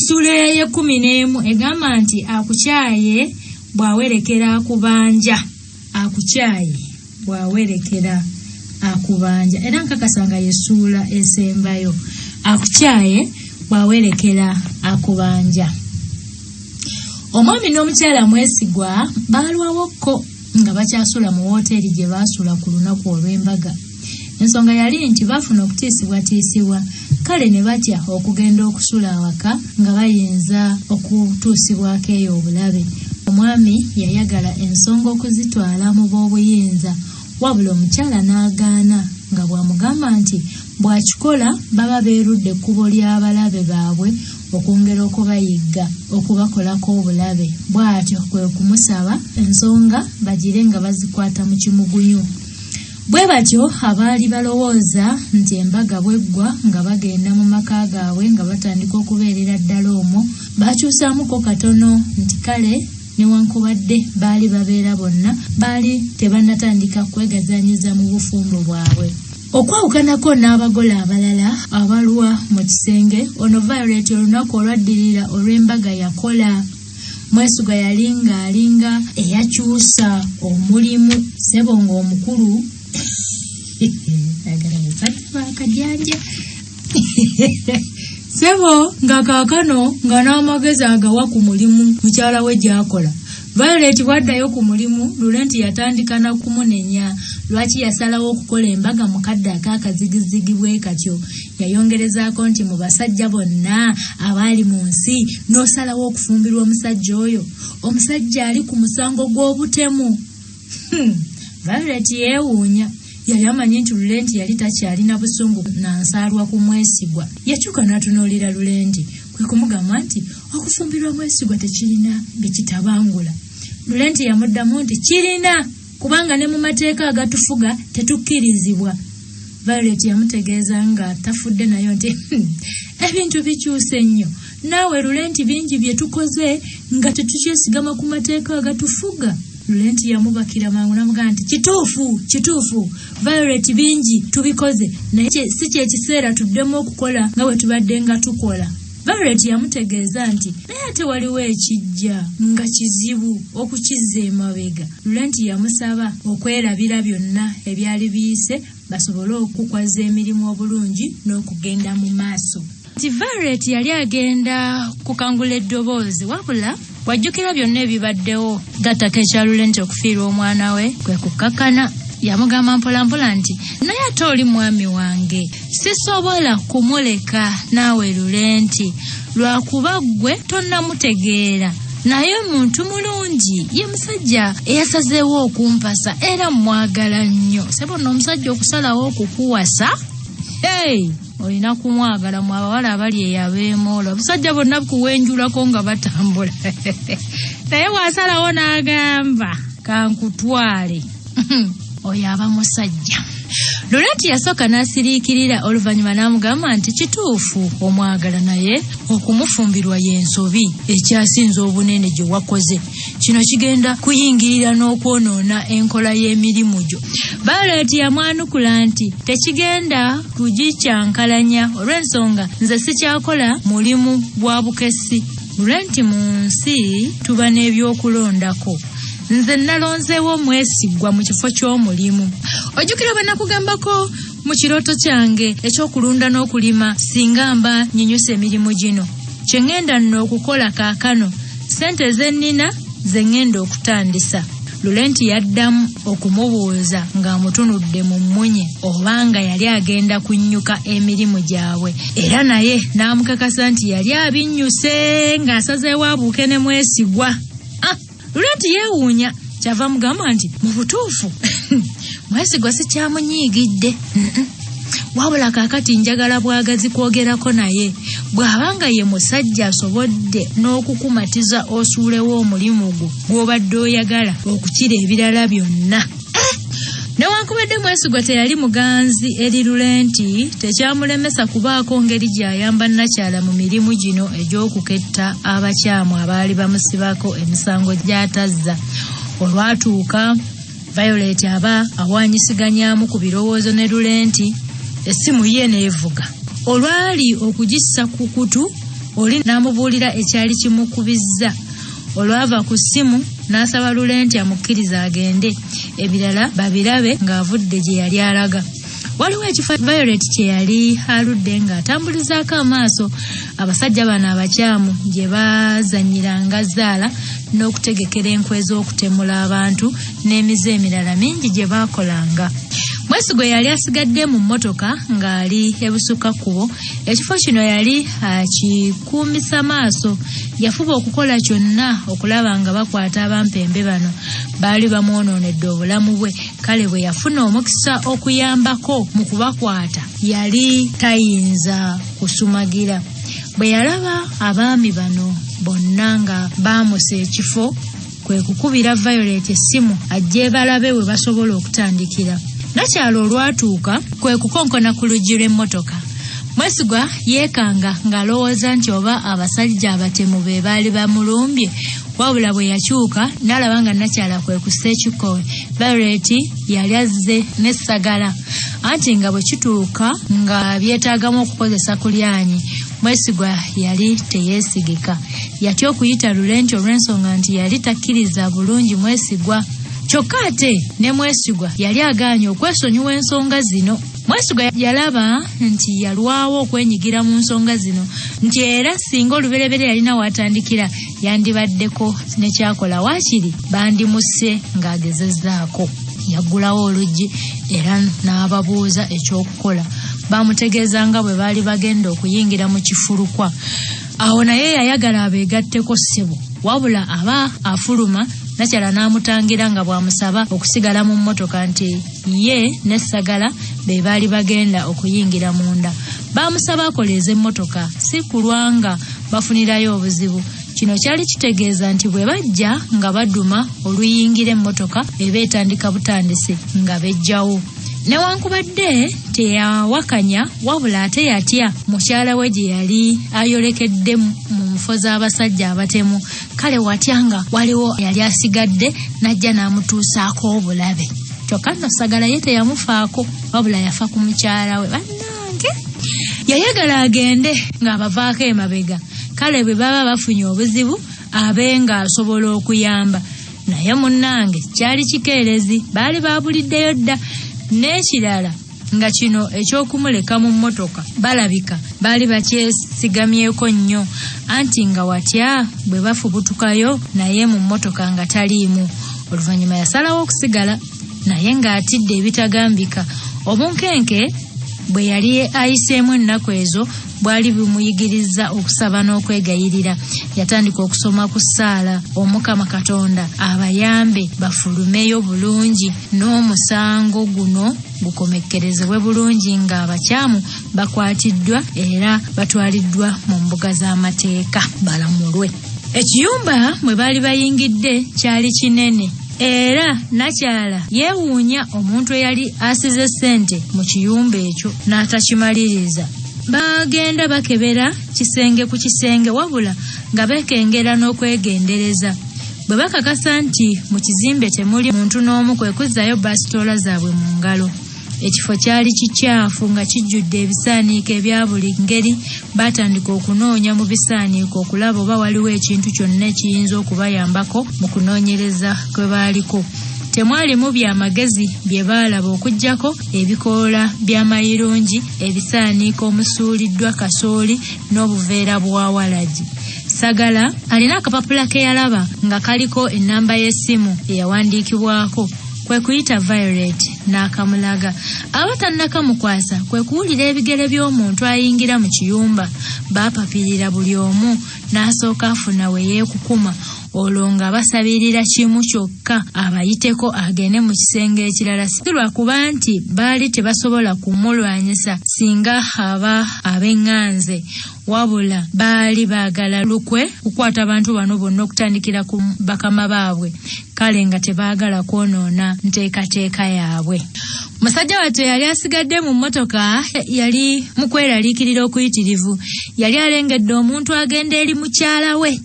Essuula ye 11 egamba nti akukyaye bwawerekera akubanja. Akukyaye bwawerekera akubanja. Era nkakasanga yessuula esembayo. Akukyaye bwawerekera akubanja. Omwami n'omukyala Mwesigwa balwawokko nga bakyasula mu wooteri gye baasula ku lunaku olw'embaga. Ensonga yali nti bafuna okutiisibwatiisibwa, kale ne batya okugenda okusula awaka nga bayinza okutuusibwako eyo obulabe. Omwami yayagala ensonga okuzitwala mu b'obuyinza, wabula omukyala n'agaana nga bw'amugamba nti bw'akikola baba beerudde ekkubo ly'abalabe baabwe okwongera okubayigga okubakolako obulabe. Bw'atyo kwe kumusaba ensonga bagire nga bazikwata mu kimugunyu. Bwe batyo abaali balowooza nti embaga bweggwa nga bagenda mu maka gaabwe nga batandika okubeerera ddala omwo, bakyusaamuko katono nti kale newankubadde baali babeera bonna baali tebannatandika kwegazanyiza mu bufumbo bwabwe. Okwawukanako n'abagole abalala abalwa mu kisenge, ono Violet olunaku olwaddirira olw'embaga yakola. Mwesigwa yalinga eyakyusa omulimu Ssebongo omukulu akajanja Ssebo nga kaakano nga n'amagezi agawa ku mulimu mukyala we gy'akola. Violet bwaddayo ku mulimu, Lulenti yatandika na kumunenya lwaki yasalawo okukola embaga mu kadde ak'akazigizigi bwe katyo. Yayongerezaako nti mu basajja bonna abaali mu nsi n'osalawo okufumbirwa omusajja oyo, omusajja ali ku musango gw'obutemu. Violet yeewuunya. Yali amanyi nti Lulenti yali takyalina busungu na nsaalwa ku Mwesigwa. Yakyuka n'atunuulira Lulenti kwe kumugamba nti okufumbirwa Mwesigwa tekirina bikitabangula. Lulenti yamuddamu nti kirina, kubanga ne mu mateeka agatufuga tetukkirizibwa. Violet yamutegeeza nga tafudde nayo nti ebintu bikyuse nnyo. Naawe Lulenti bingi bye tukoze nga tetukyesigama ku mateeka agatufuga. Lulenti yamubakira mangu n'amugamba nti kituufu Violet bingi tubikoze naye si kye kiseera tuddemu okukola nga bwe tubadde nga tukola. Violet yamutegeeza nti naye ate waliwo ekijja nga kizibu okukizza emabega. Lulenti yamusaba okwerabira byonna ebyali biyise basobole okukwaza emirimu obulungi n'okugenda mu maaso. Violet yali agenda kukangula eddoboozi wabula wajjukira byonna ebibaddewo gattako ekya Lulenti okufiirwa omwana we kwe kukkakana. Yamugamba mpolampola nti naye ate oli mwami wange, sisobola kumuleka naawe Lulenti lwakuba ggwe tonnamutegeera, naye muntu mulungi, ye musajja eyasazeewo okumpasa era mwagala nnyo. Sebona omusajja okusalawo okukuwasa, olina kumwagala mu abawala abali eyabeemoola. Obusajja bonna bukuwenjulako nga batambula naye bw'asalawo n'agamba kankutwale oyo aba musajja. Lulenti yasooka n'asiriikirira, oluvannyuma n'amugamba nti kituufu omwagala, naye okumufumbirwa y'ensobi ekyasinze obunene gye wakoze. Kino kigenda kuyingirira n'okwonoona enkola y'emirimu gyo. Violet yamwanukula nti tekigenda kugikyankalanya olw'ensonga nze sikyakola mulimu gwa bukessi. Lulenti mu nsi tuba n'ebyokulondako. Nze nalonzeewo Mwesigwa mu kifo ky'omulimu. Ojjukira bwe nakugambako mu kirooto kyange ekyokulunda n'okulima singa mba nyinyusa emirimu gino. Kye ŋŋenda nno okukola kaakano, ssente ze nnina ze ŋŋenda okutandisa. Lulenti yaddamu okumubuuza ng'amutunudde mu mmunye obanga yali agenda kunnyuka emirimu gyabwe, era naye n'amukakasa nti yali abinnyuse ng'asazeewo abuuke ne Mwesigwa. Lulenti yeewuunya, kyava mugamba nti mu butuufu Mwesigwa sikyamunyiigidde, wabula kaakati njagala bwagazi kwogerako naye. Bw'abanga ye musajja asobodde n'okukumatiza osuulewo omulimu gwo gw'obadde oyagala okukira ebirala byonna. Newankubadde Mwesigwa teyali muganzi eri Lulenti, tekyamulemesa kubaako ngeri gy'ayamba Nakyala mu mirimu gino egy'okuketta abakyamu abaali bamusibako emisango gy'atazza. Olwatuuka Violet aba awaanyisiganyaamu ku birowoozo ne Lulenti, essimu ye n'evuga. Olwali okugissa ku kutu oli n'amubuulira ekyali kimukubizza. Olwava ku ssimu n'asaba Lulenti amukkiriza agende, ebirala babirabe ng'avudde gye yali alaga. Waliwo ekifo Violet kye yali aludde ng'atambulizaako amaaso abasajja bano abakyamu gye bazanyiranga zzaala n'okutegekera enkwe z'okutemula abantu n'emize emirala mingi gye baakolanga. Mwesigwa yali asigadde mu mmotoka ng'ali ebusukka kkubo. Ekifo kino yali akikuumisa maaso. Yafuba okukola kyonna okulaba nga bakwata abampembe bano. Baali bamwonoonedde obulamu bwe. Kale bwe yafuna omukisa okuyambako mu kubakwata yali tayinza kusumagira. Bwe yalaba abaami bano bonna nga baamusa ekifo, kwe kukubira Violet essimu ajje balabe we basobola okutandikira. Nakyalo olwatuuka kwe kukonkona ku luggi lw'emmotoka. Mwesigwa yeekanga ng'alowooza nti oba abasajja abatemu be baali bamulumbye, wabula bwe yakyuka n'alaba nga Nakyala kwe kussa ekikowe. Violet yali azze n'essagala, anti nga bwe kituuka nga byetaagamu okukozesa kulyanyi, Mwesigwa yali teyeesigika. Yatya okuyita Lulenti olw'ensonga nti yali takkiriza bulungi Mwesigwa. Kyokka ate ne Mwesigwa yali agaanye okwesonyiwa ensonga zino. Mwesigwa yalaba nti yalwawo okwenyigira mu nsonga zino, nti era singa olubereberye yalina watandikira yandibaddeko nekyakola, waakiri bandimusse ng'agezezzaako. Yaggulawo oluggi era n'ababuuza ekyokukola. Bamutegeeza nga bwe baali bagenda okuyingira mu kifulukwa. Awo naye yayagala abeegatteko ssebo, wabula aba afuluma. Nakyala n'amutangira nga bw'amusaba okusigala mu mmotoka nti ye n'essagala be baali bagenda okuyingira munda. Baamusaba akoleeza emmotoka, si kulwanga bafunirayo obuzibu. Kino kyali kitegeeza nti bwe bajja nga baduma oluyingira emmotoka eba etandika butandisi nga bejjawo. Newankubadde teyawakanya, wabula ate yatya mukyala we gye yali ayolekedde mu nfo z'abasajja abatemu. Kale watya nga waliwo yali asigadde n'ajja n'amutuusaako obulabe. Kyokka nno Sagala ye teyamufaako, wabula yafa ku mukyala we. Bannange yayagala agende ng'abavaako emabega. Kale bwe baba bafunye obuzibu abe ng'asobola okuyamba. Naye munnange kyali kikeerezi, baali baabuliddeyo dda. N'ekirala nga kino ekyokumuleka mu mmotoka balabika baali bakyesigamyeko nnyo, anti nga watya bwe bafubutukayo naye mu mmotoka nga taliimu. Oluvannyuma yasalawo okusigala naye ng'atidde ebitagambika. Obunkenke bwe yali ayiseemu ennaku ezo bwali bumuyigiriza okusaba n'okwegayirira. Yatandika okusoma ku ssaala, Omukama Katonda abayambe bafulumeyo bulungi n'omusango guno gukomekkerezebwe bulungi ng'abakyamu bakwatiddwa era batwaliddwa mu mbuga z'amateeka balamulwe. Ekiyumba mwe baali bayingidde kyali kinene era Nakyala yeewuunya omuntu eyali asize ssente mu kiyumba ekyo n'atakimaliriza. Bagenda bakebera kisenge ku kisenge, wabula nga bekengera n'okwegendereza. Bwe bakakasa nti mu kizimbe temuli muntu n'omu, kwe kuzzayo basitoola zaabwe mu ngalo. Ekifo kyali kikyafu nga kijjudde ebisaaniiko ebya buli ngeri. Batandika okunoonya mu bisaaniiko okulaba oba waliwo ekintu kyonna ekiyinza okubayambako mu kunoonyereza kwe baaliko. Temwalimu byamagezi bye baalaba okuggyako ebikoola by'amayirungi, ebisaaniiko omusuuliddwa kasooli n'obuveera bwa walagi. Sagala alina akapapula ke yalaba nga kaliko ennamba y'essimu eyawandiikibwako, kwe kuyita Violet n'akamulaga. Abatannakamukwasa kwe kuwulira ebigere by'omuntu ayingira mu kiyumba. Baapapirira buli omu n'asooka afuna we yeekukuma. Olwo nga basabirira kimu kyokka abayiteko agende mu kisenge ekirala. Si lwakuba nti baali tebasobola kumulwanyisa singa aba ab'eŋŋanze, wabula baali baagala lukwe kukwata abantu bano bonna okutandikira ku bakama baabwe. Kale nga tebaagala kwonoona nteekateeka yaabwe. Musajja wattu yali asigadde mu mmotoka yali mu kweraliikirira okuyitirivu. Yali alengedde omuntu agenda eri mukyala we.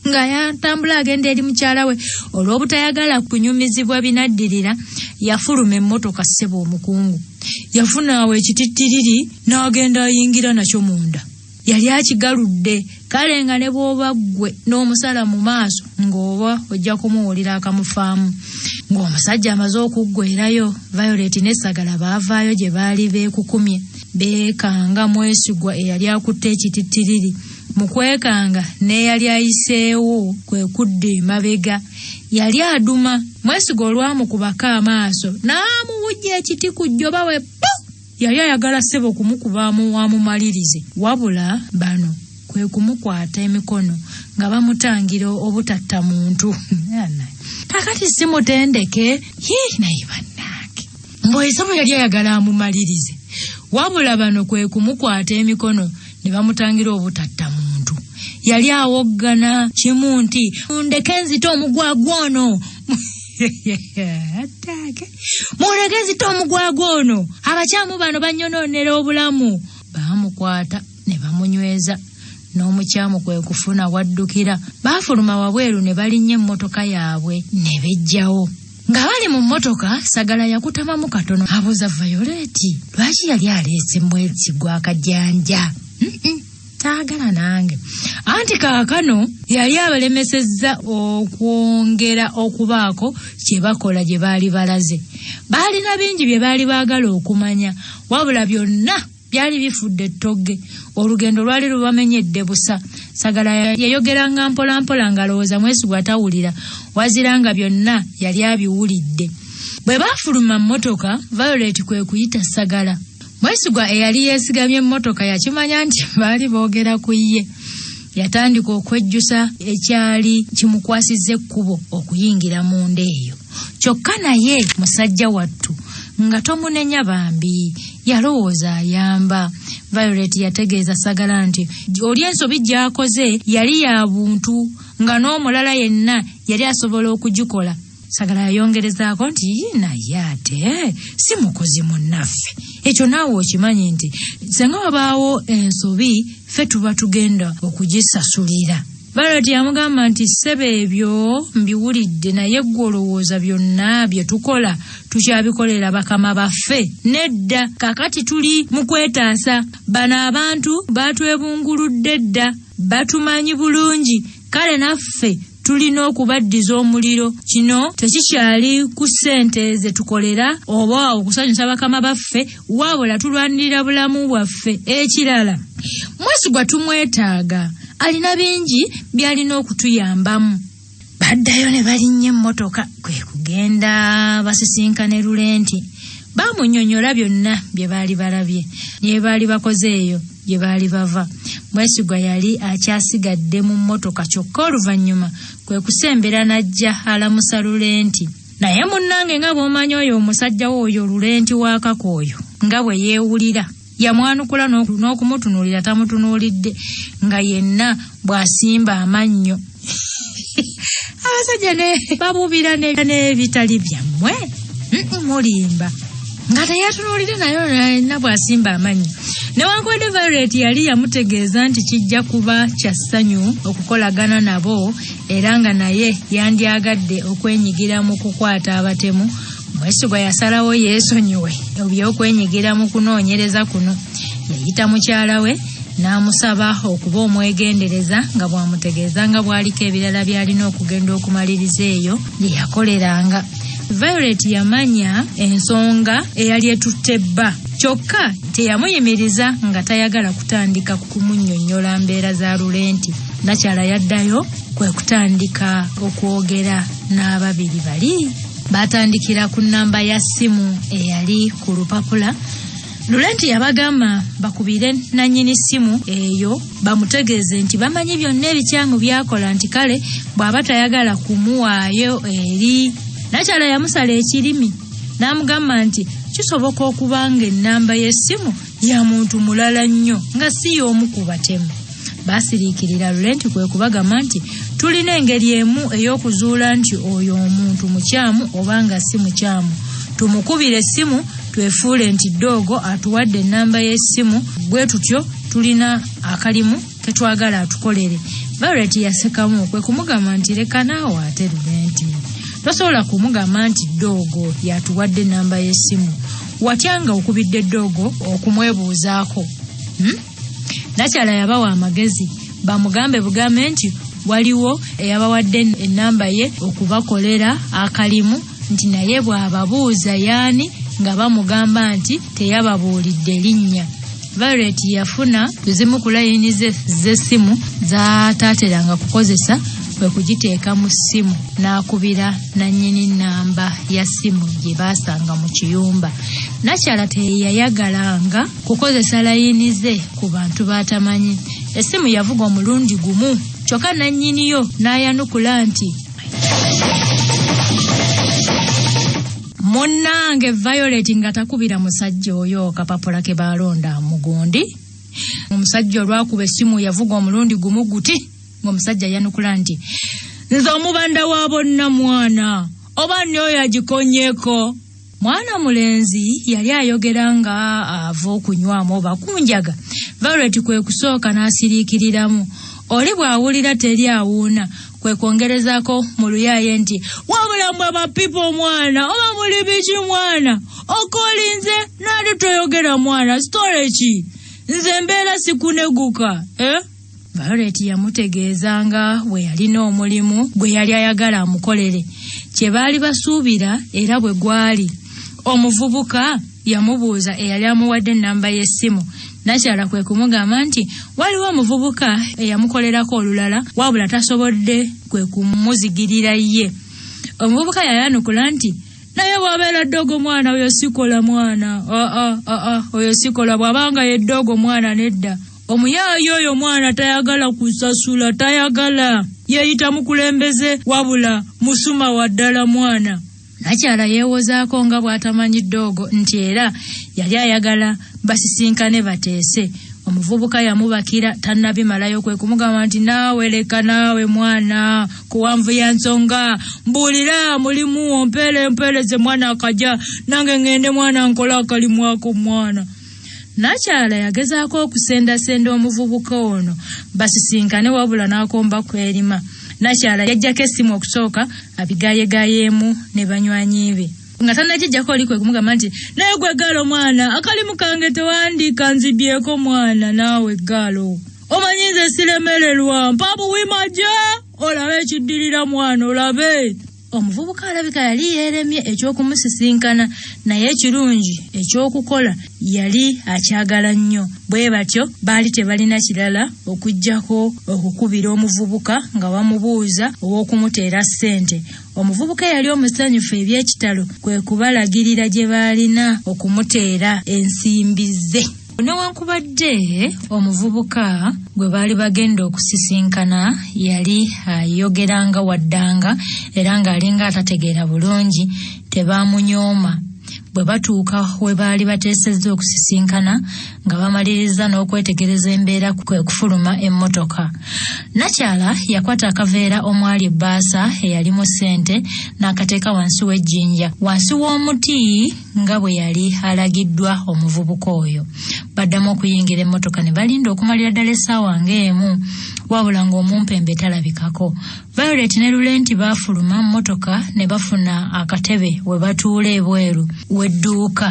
Nga yatambula agenda eri mukyala we. Olw'obutayagala kunyumizibwa binaddirira, yafuluma emmotoka ssebo omukungu. Yafuna awo ekitittiriri n'agenda ayingira nakyo munda. yali akigaludde kale nga ne bw'oba ggwe n'omusala mu maaso ng'oba ojja kumuwulira akamufaamu. Ng'omusajja amaze okuggweerayo, Violet ne Sagala baavaayo gye baali beekukumye beekanga Mwesigwa eyali akutte ekitittiriri. Mu kwekanga n'eyali ayiseewo kwe kudda emabega. Yali aduma. Mwesigwa olwamukubako amaaso n'amuwujja ekiti ku jjoba we po! Yali ayagala ssebo kumukubaamu amumalirize, wabula bano kwe kumukwata emikono nga bamutangira obutatta muntu. Kakati si mutendeke naye bannange mbw'esebo yali ayagala amumalirize, wabula bano kwe kumukwata emikono ne bamutangira obutatta muntu. Yali awoggana kimu nti ndeke nzita omugwagwa ono. Muleke nzita omugwagwa ono, abakyamu bano banyonoonera obulamu. Baamukwata ne bamunyweza. N'omukyamu kwe kufuna waddukira. Baafuluma wabweru ne balinnya emmotoka yaabwe ne bejjawo. Nga bali mu mmotoka, Sagala yakutamamu katono abuuza Violet lwaki yali aleese Mwesigwa akajanja. Taagala nange. Anti kaakano yali abalemesezza okwongera okubaako kye bakola gye baali balaze. Baalina bingi bye baali baagala okumanya, wabula byonna byali bifudde ettogge. Olugendo lwali lubamenyedde busa. Sagala yayogeranga mpolampola ng'alowooza Mwesigwa atawulira, wazira nga byonna yali abiwulidde. Bwe baafuluma mmotoka, Violet kwe kuyita Sagala. Mwesigwa eyali yeesigamye emmotoka yakimanya nti baali boogera ku ye. Yatandika okwejjusa ekyali kimukwasizza ekkubo okuyingira mu nda eyo. Kyokka naye musajja wattu nga tomunenya bambi, yalowooza ayamba. Violet yategeeza Sagala nti oli ensobi gy'akoze yali ya buntu, nga n'omulala yenna yali asobola okugikola. Sagala yayongerezaako nti naye ate si mukozi munnaffe. Ekyo naawe okimanyi nti senga wabaawo ensobi ffe tuba tugenda okugisasulira. Violet yamugamba nti ssebe ebyo mbiwulidde, naye ggwe olowooza byonna bye tukola tukyabikolera bakama baffe? Nedda, kakati tuli mu kwetaasa. Bano abantu batwebunguludde dda, batumanyi bulungi, kale naffe tulina okubaddiza omuliro. Kino tekikyali ku ssente ze tukolera oba okusanyusa bakama baffe, wabula tulwanirira bulamu bwaffe. Ekirala, Mwesigwa tumwetaaga, alina bingi byalina okutuyambamu. Baddayo ne balinnya emmotoka kwe kugenda basisinkane Lulenti. Baamunnyonnyola byonna bye baali balabye ne baali bakoze eyo gye baali bava. Mwesigwa yali akyasigadde mu mmotoka kyokka oluvannyuma kwe kusembera n'ajja alamusa Lulenti. Naye munnange nga bw'omanyi oyo omusajja oyo Lulenti waakako oyo nga bwe yeewulira, yamwanukula n'okumutunuulira tamutunuulidde, nga yenna bw'asimba amannyo. Abasajja ne babubira n'ebitali byammwe mulimba nga teyatunuulire nayo yenna bw'asimba amannyo. Newankubadde Violet yali yamutegeeza nti kijja kuba kya ssanyu okukolagana nabo era nga naye yandyagadde okwenyigira mu kukwata abatemu, Mwesigwa yasalawo yeesonyiwe eby'okwenyigira mu kunoonyereza kuno. Yayita mukyala we n'amusaba okuba omwegendereza nga bw'amutegeeza nga bw'aliko ebirala by'alina okugenda okumaliriza eyo gye yakoleranga. Violet yamanya ensonga eyali etutte bba, kyokka teyamuyimiriza nga tayagala kutandika kumunnyonnyola mbeera za Lulenti. Nakyala yaddayo kwe kutandika okwogera n'ababiri bali. Batandikira ku nnamba ya ssimu eyali ku lupapula. Lulenti yabagamba bakubire nannyini ssimu eyo bamutegeeze nti bamanyi byonna ebikyamu byakola, nti kale bw'aba tayagala kumuwaayo eri. Nakyala yamusala ekirimi n'amugamba nti kisoboka okuba nga ennamba y'essimu ya muntu mulala nnyo nga si y'omu ku batemu. Basiriikirira Lulenti kwe kubagamba nti tulina engeri emu ey'okuzuula nti oyo omuntu mukyamu oba nga si mukyamu. Tumukubire essimu twefuule nti Doogo atuwadde ennamba y'essimu, bwe tutyo tulina akalimu ke twagala atukolere. Violet yasekamu kwe kumugamba nti leka naawe ate Lulenti, tosobola kumugamba nti Doogo yatuwadde ennamba y'essimu. Watyanga okubidde Doogo okumwebuuzaako. Nakyala yabawa amagezi bamugambe bugambe nti waliwo eyabawadde ennamba ye okubakolera akalimu nti naye bw'ababuuza yaani nga bamugamba nti teyababuulidde linnya. Violet yafuna zimu ku layini z'essimu z'ataateranga kukozesa kwe kugiteeka mu ssimu n'akubira nannyini nnamba ya ssimu gye baasanga mu kiyumba. Nakyala teyayagalanga kukozesa layini ze ku bantu batamanyi. Essimu yavuga omulundi gumu kyokka nannyini yo n'ayanukula nti munnange Violet nga takubira musajja oyo kapapula ke balonda mugundi. Omusajja olwakuba essimu yavuga omulundi gumu guti ng'omusajja yanukula nti nze omubanda wa bonna mwana oba nyoyo agikonyeeko. Mwana mulenzi yali ayogera nga ava okunywamu oba kunjaga. Violet kwe kusooka n'asiriikiriramu. Oli bw'awulira teri awuuna kwe kwongerezaako mu luyaye nti wabula mmwe bapipo mwana oba muli biki mwana okolinze nali toyogera mwana story ki nze mbeera sikuneguka Violet yamutegeezanga bwe yalina omulimu gwe yali ayagala amukolere kye baali basuubira era bwe gwali. Omuvubuka yamubuuza eyali amuwadde ennamba y'essimu. Nakyala kwe kumugamba nti waliwo omuvubuka eyamukolerako olulala wabula tasobodde kwe kumuzigirira ye. Omuvubuka yayanukula nti naye bw'abeera ddogo mwana oyo sikola mwana. Oyo sikola bw'abanga ye ddogo mwana nedda. Omuyaayi oyo mwana tayagala kusasula tayagala. Yeeyita mukulembeze wabula musuma wa ddala mwana. Nakyala yeewozaako nga bw'atamanyi ddogo nti era yali ayagala basisinkane bateese. Omuvubuka yamubakira tannabimalayo kwe kumugamba nti naawe leka naawe mwana kuwanvu ya nsonga mbuulira mulimu ompeereze mwana akajja nange ngende mwana nkola akalimu ako mwana. Nakyala yagezaako okusendasenda omuvubuka ono basisinkane wabula n'akomba kwerima. Nakyala yajjako essimu okusooka abigayegayeemu ne banywanyi be. Nga tannagijjako oli kwe kumugamba nti naye gwe gaalo mwana akalimu kange tewandiika nzibyeko mwana naawe gaalo omanyi nze siremererwa mpa buwimaja olabe ekiddirira mwana olabe. Omuvubuka alabika yali yeeremye ekyokumusisinkana naye ekirungi ekyokukola yali akyagala nnyo. Bwe batyo baali tebalina kirala okuggyako okukubira omuvubuka nga bamubuuza ow'okumuteera ssente. Omuvubuka yali omusanyufu eby'ekitalo kwe kubalagirira gye baalina okumuteera ensimbi ze. Newankubadde omuvubuka gwe baali bagenda okusisinkana yali ayogeranga waddanga era ng'alinga atategeera bulungi tebaamunyooma. Bwe batuuka we baali bateesezza okusisinkana nga bamaliriza n'okwetegereza embeera kwe kufuluma emmotoka. Nakyala yakwata akaveera omwali ebbaasa eyalimu ssente n'akateeka wansi w'ejjinja wansi w'omuti nga bwe yali alagiddwa omuvubuka oyo. Baddamu okuyingira emmotoka ne balinda okumalira ddala essaawa ng'emu wabula ng'omumpembe talabikako. Violet ne Lulenti baafuluma mmotoka ne bafuna akatebe we batuula ebweru w'edduuka.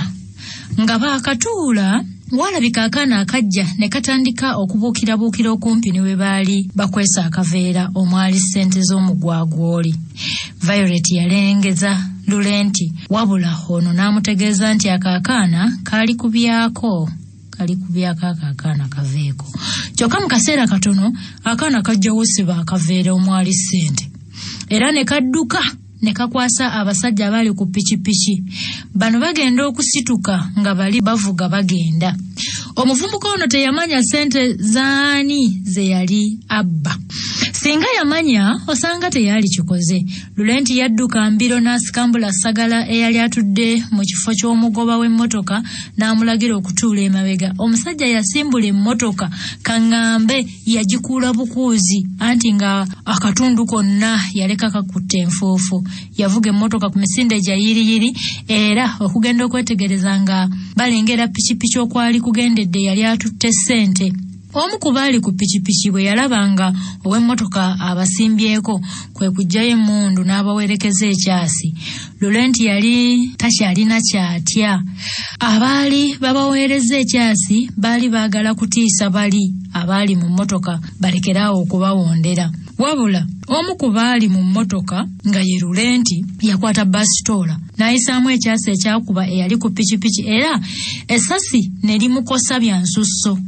Nga baakatuula walabika akaana akajja ne katandika okubuukirabuukira okumpi ne we baali bakwesa akaveera omwali ssente z'omugwagwoli. Violet yalengeza Lulenti wabula ono n'amutegeeza nti akaakaana kaali kubyako akaakaana kaveeko. Kyokka mu kaseera katono akaana kajja wusiba akaveera omwali ssente era ne kadduka ne kakwasa abasajja abaali ku pikipiki. Bano bagenda okusituka nga bali bavuga bagenda. Omuvubuka ono teyamanya ssente zaani ze yali abba. Singa yamanya osanga teyali kikoze. Lulenti yadduka mbiro n'asikambula sagala eyali atudde mu kifo ky'omugoba w'emmotoka n'amulagira okutuula emabega. Omusajja yasimbula emmotoka kaŋŋambe yagikuula bukuuzi anti nga akatundu konna yaleka kakutte enfuufu. Yavuga emmotoka ku misinde gya yiriyiri era okugenda okwetegereza nga balengera pikipiki okwali kugendedde yali atutte ssente. Omu ku baali ku pikipiki bwe yalabanga ow'emmotoka abasimbyeko kwe kujjayo emmundu n'abawerekeza ekyasi. Laurent yali takyalina kyatya. Abaali babaweereza ekyasi baali baagala kutiisa bali abaali mu mmotoka balekerawo okubawondera. Wabula omu ku baali mu mmotoka nga ye Laurent yakwata basitoola n'ayisaamu ekyasi ekyakuba eyali ku pikipiki era essasi ne limukosa bya nsusso.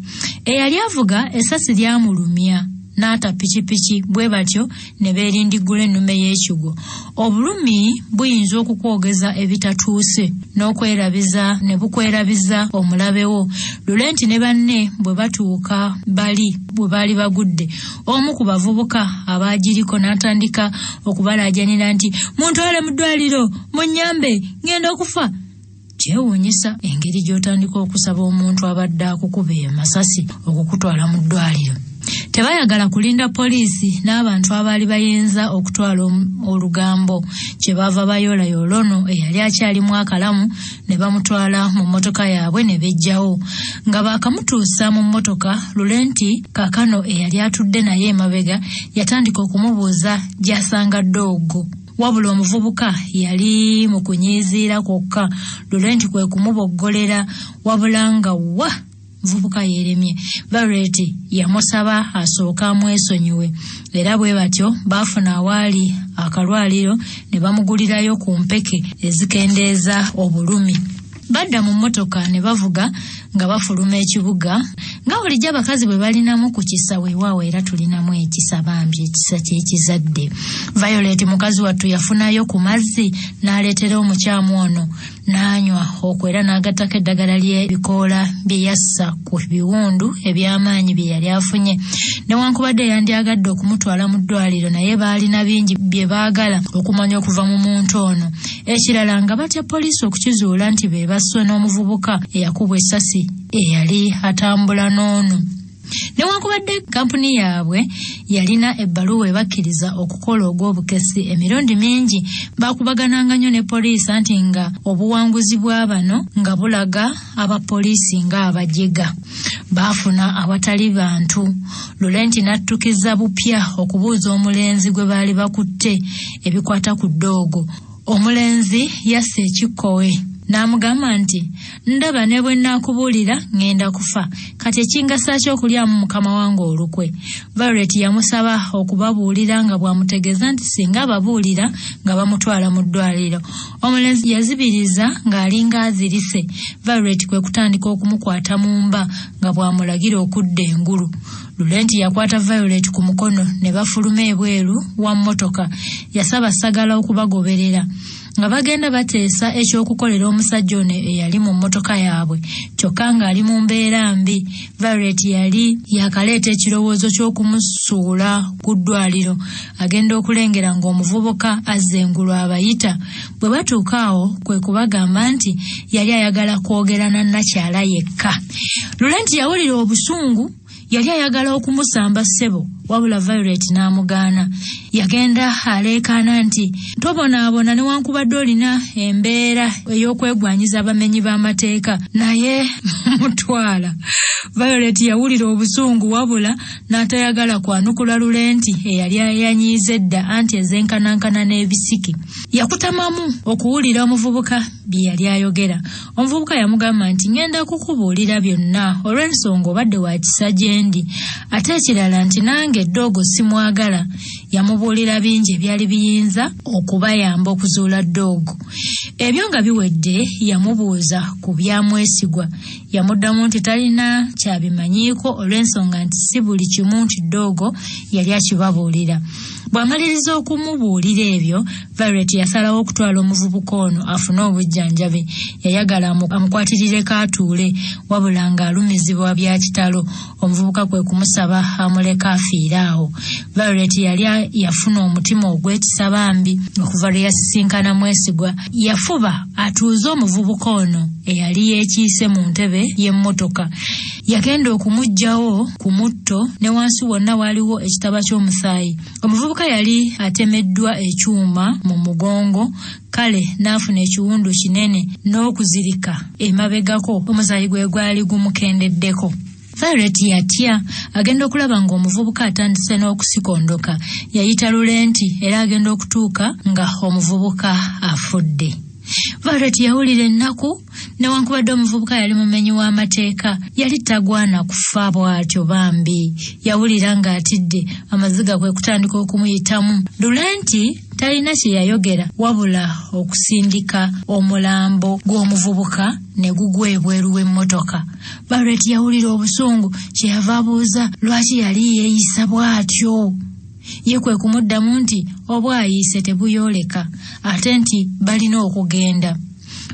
Eyali avuga essasi lyamulumya n'ata pikipiki bwe batyo ne beerindiggula ennume y'ekigo. Obulumi buyinza okukwogeza ebitatuuse n'okwerabiza ne bukwerabiza omulabewo. Laurent ne banne bwe batuuka bali bwe baali bagudde, omu ku bavubuka abaagiriko n'atandika okubalaajanira nti muntwale mu ddwaliro, munnyambe, ngenda okufa. Kyewuunyisa engeri gy'otandika okusaba omuntu abadde akukuba amasasi okukutwala mu ddwaliro. Tebayagala kulinda poliisi n'abantu abaali bayenza okutwala olugambo, kyebaava bayola yolono eyali akyalimu akalamu ne bamutwala mu mmotoka yaabwe ne bejjawo. Nga baakamutuusa mu mmotoka, Laurent kaakano eyali atudde naye emabega yatandika okumubuuza gy'asanga ddoogo. Wabula omuvubuka yali mu kunyiiziira kwokka. Laurent kwe kumuboggolera wabula nga muvubuka yeremye. Violet yamusaba asooka amwesonyiwe era bwe batyo baafuna awaali akalwaliro ne bamugulirayo ku mpeke ezikendeeza obulumi. Badda mu mmotoka ne bavuga nga bafuluma ekibuga. Nga bulijjo abakazi bwe balinamu ku kisa weewaawo era tulinamu ekisa bambi, ekisa ky'ekizadde. Violet mukazi wattu yafunayo ku mazzi n'aleetera omukyamu ono n'anywa okwo era n'agattako eddagala ly'ebikoola bye yassa ku biwundu eby'amaanyi bye yali afunye. Newankubadde yandyagadde okumutwala mu ddwaliro naye baalina bingi bye baagala okumanya okuva mu muntu ono. Ekirala nga batya poliisi okukizuula nti be basswe n'omuvubuka eyakubwa essasi eyali atambula n'ono. Newankubadde kampuni yaabwe yalina ebbaluwa ebakkiriza okukola ogw'obukesi emirundi mingi, baakubagananga nnyo ne poliisi anti nga obuwanguzi bwa bano nga bulaga abapoliisi nga abajega. Baafuna awatali bantu. Laurent n'attukiza bupya okubuuza omulenzi gwe baali bakutte ebikwata ku ddoogo. Omulenzi yasse ekikkowe n'amugamba nti ndaba ne bwe naakubuulira ngenda kufa, kati ekingasa ky'okulyamu mukama wange olukwe. Violet yamusaba okubabuulira nga bw'amutegeeza nti singa ababuulira nga bamutwala mu ddwaliro. Omulenzi yazibiriza ng'alinga azirise. Violet kwe kutandika okumukwata mu mba nga bw'amulagira okudda engulu. Laurent yakwata Violet ku mukono ne bafuluma ebweru wa mmotoka. Yasaba sagala okubagoberera. Nga bagenda bateesa ekyokukolera omusajja ono eyali mu mmotoka yaabwe, kyokka ng'ali mu mbeera mbi. Violet yali yakaleeta ekirowoozo ky'okumusuula ku ddwaliro agenda okulengera ng'omuvubuka azza engulu abayita. Bwe batuuka awo kwe kubagamba nti yali ayagala kwogera na nnakyala yekka. Laurent yawulira obusungu, yali ayagala okumusamba ssebo, wabula Violet n'amugaana. Yagenda aleekaana nti tobonaabona newankubadde olina embeera ey'okwegwanyiza abamenyi b'amateeka naye mutwala. Violet yawulira obusungu wabula n'atayagala kwanukula Laurent eyali ayanyiiza edda anti ezenkanankana n'ebisiki. Yakutamamu okuwulira omuvubuka bye yali ayogera. Omuvubuka yamugamba nti ngenda kukubuulira byonna olw'ensonga obadde wa kisa gye ndi, ate ekirala nti nange ddoogo simwagala. Yamubuulira bingi ebyali biyinza okubayamba okuzuula ddoogo. Ebyo nga biwedde yamubuuza ku byamwesigwa. Yamuddamu nti talina kyabimanyiiko olw'ensonga nti si buli kimu nti ddoogo yali akibabuulira. Bw'amaliriza okumubuulira ebyo, Violet yasalawo okutwala omuvubuka ono afune obujjanjabi. Yayagala amukwatirire atuule wabula ng'alumizibwa bya kitalo. Omuvubuka kwe kumusaba amuleka afiire awo. Violet yali yafuna omutima ogw'ekisa bambi okuva lwe yasisinkana mwesigwa. Yafuba atuuze omuvubuka ono eyali yeekiise mu ntebe y'emmotoka. Yagenda okumuggyawo ku mutto ne wansi wonna waaliwo ekitaba ky'omusaayi. Omuvubuka yali atemeddwa ekyuma mu mugongo, kale n'afuna ekiwundu kinene n'okuzirika emabegako omusaayi gwe gwali gumukendeddeko. Violet yatya agenda okulaba ng'omuvubuka atandise n'okusikondoka. Yayita Lulenti era agenda okutuuka nga omuvubuka afudde. Violet yawulira ennaku newankubadde omuvubuka yali mumenyi w'amateeka yali tagwana kufa bw'atyo bambi. Yawulira ng'atidde amaziga kwe kutandika okumuyitamu. Lulenti talina kye yayogera wabula okusindika omulambo gw'omuvubuka ne gugwa ebweru w'emmotoka. Violet yawulira obusungu kyeyava abuuza lwaki yali yeeyisa bw'atyo. Ye kwe kumuddamu nti obwayise tebuyooleka ate nti balina okugenda.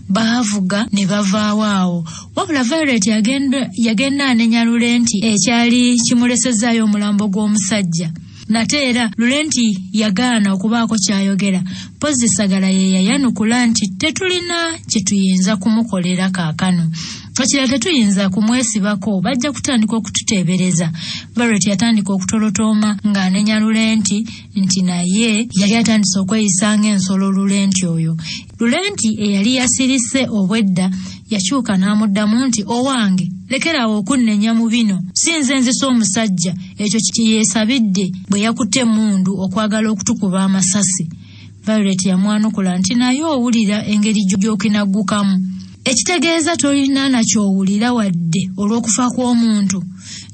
Baavuga ne bavaawo awo. Wabula Violet yagenda anenya Lulenti ekyali kimulesezaayo omulambo gw'omusajja. Nate era Lulenti yagaana okubaako kyayogera. Pozi Sagala ye yayanukula nti tetulina kye tuyinza kumukolera kaakano. Ekirala tetuyinza kumwesibako bajja kutandika okututeebereza. Violet yatandika okutolotooma ng'anenya Lulenti nti naye yali atandise okweyisa ng'ensolo Lulenti oyo. Lulenti eyali yasirise obwedda yakyuka n'amuddamu nti owange lekerawo okunnenya mu bino. Sinze nzisa omusajja ekyo kiyeesabidde bwe yakutte emmundu okwagala okutukuba amasasi. Violet yamwanukula nti naye owulira engeri gy'okinaggukamu. Ekitegeeza tolina nakyowulira wadde olw'okufa kw'omuntu.